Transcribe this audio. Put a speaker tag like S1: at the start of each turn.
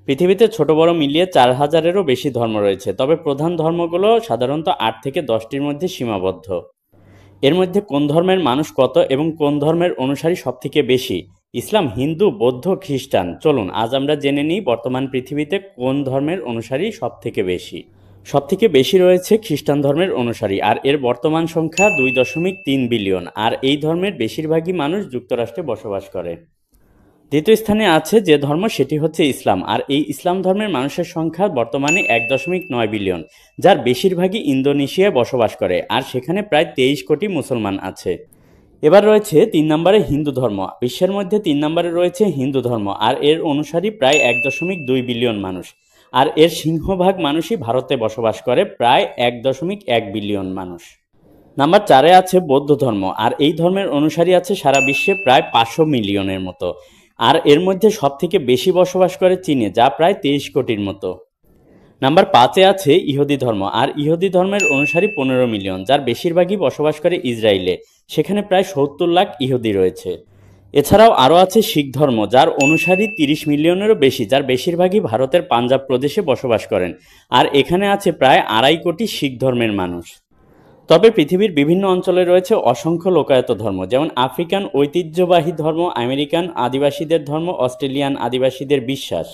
S1: পৃথিবীতে ছোট বড় মিলিয়ে 4000-এরও বেশি ধর্ম রয়েছে, তবে প্রধান ধর্মগুলো সাধারণত 8 থেকে 10টির মধ্যে সীমাবদ্ধ। এর মধ্যে কোন ধর্মের মানুষ কত এবং কোন ধর্মের অনুসারী সবথেকে বেশি? ইসলাম, হিন্দু, বৌদ্ধ, খ্রিস্টান। চলুন আজ আমরা জেনে নিই বর্তমান পৃথিবীতে কোন ধর্মের অনুসারী সবথেকে বেশি। সবথেকে বেশি রয়েছে খ্রিস্টান ধর্মের অনুসারী, আর এর বর্তমান সংখ্যা 2.3 বিলিয়ন। আর এই ধর্মের বেশিরভাগই মানুষ যুক্তরাষ্ট্রে বসবাস করে। দ্বিতীয় স্থানে আছে যে ধর্ম, সেটি হচ্ছে ইসলাম, আর এই ইসলাম ধর্মের মানুষের সংখ্যা বর্তমানে 1.9 বিলিয়ন, যার বেশিরভাগই ইন্দোনেশিয়ায় বসবাস করে, আর সেখানে প্রায় 23 কোটি মুসলমান আছে। এবার রয়েছে 3 নম্বরে হিন্দু ধর্ম। বিশ্বের মধ্যে 3 নম্বরে রয়েছে হিন্দু ধর্ম, আর এর অনুসারী প্রায় 1.2 বিলিয়ন মানুষ, আর এর সিংহভাগ মানুষই ভারতে বসবাস করে, প্রায় 1.1 বিলিয়ন মানুষ। নাম্বার 4-এ আছে বৌদ্ধ ধর্ম, আর এই ধর্মের অনুসারী আছে সারা বিশ্বে প্রায় 500 মিলিয়নের মতো, আর এর মধ্যে সবথেকে বেশি বসবাস করে চীনে, যা প্রায় 23 কোটির মতো। নাম্বার 5-এ আছে ইহুদি ধর্ম, আর ইহুদি ধর্মের অনুসারী 15 মিলিয়ন, যার বেশিরভাগই বসবাস করে ইসরায়েলে, সেখানে প্রায় 70 লাখ ইহুদি রয়েছে। এছাড়াও আরও আছে শিখ ধর্ম, যার অনুসারী 30 মিলিয়নেরও বেশি, যার বেশিরভাগই ভারতের পাঞ্জাব প্রদেশে বসবাস করেন, আর এখানে আছে প্রায় 2.5 কোটি শিখ ধর্মের মানুষ। তবে পৃথিবীর বিভিন্ন অঞ্চলে রয়েছে অসংখ্য লোকায়ত ধর্ম, যেমন আফ্রিকান ঐতিহ্যবাহী ধর্ম, আমেরিকান আদিবাসীদের ধর্ম, অস্ট্রেলিয়ান আদিবাসীদের বিশ্বাস।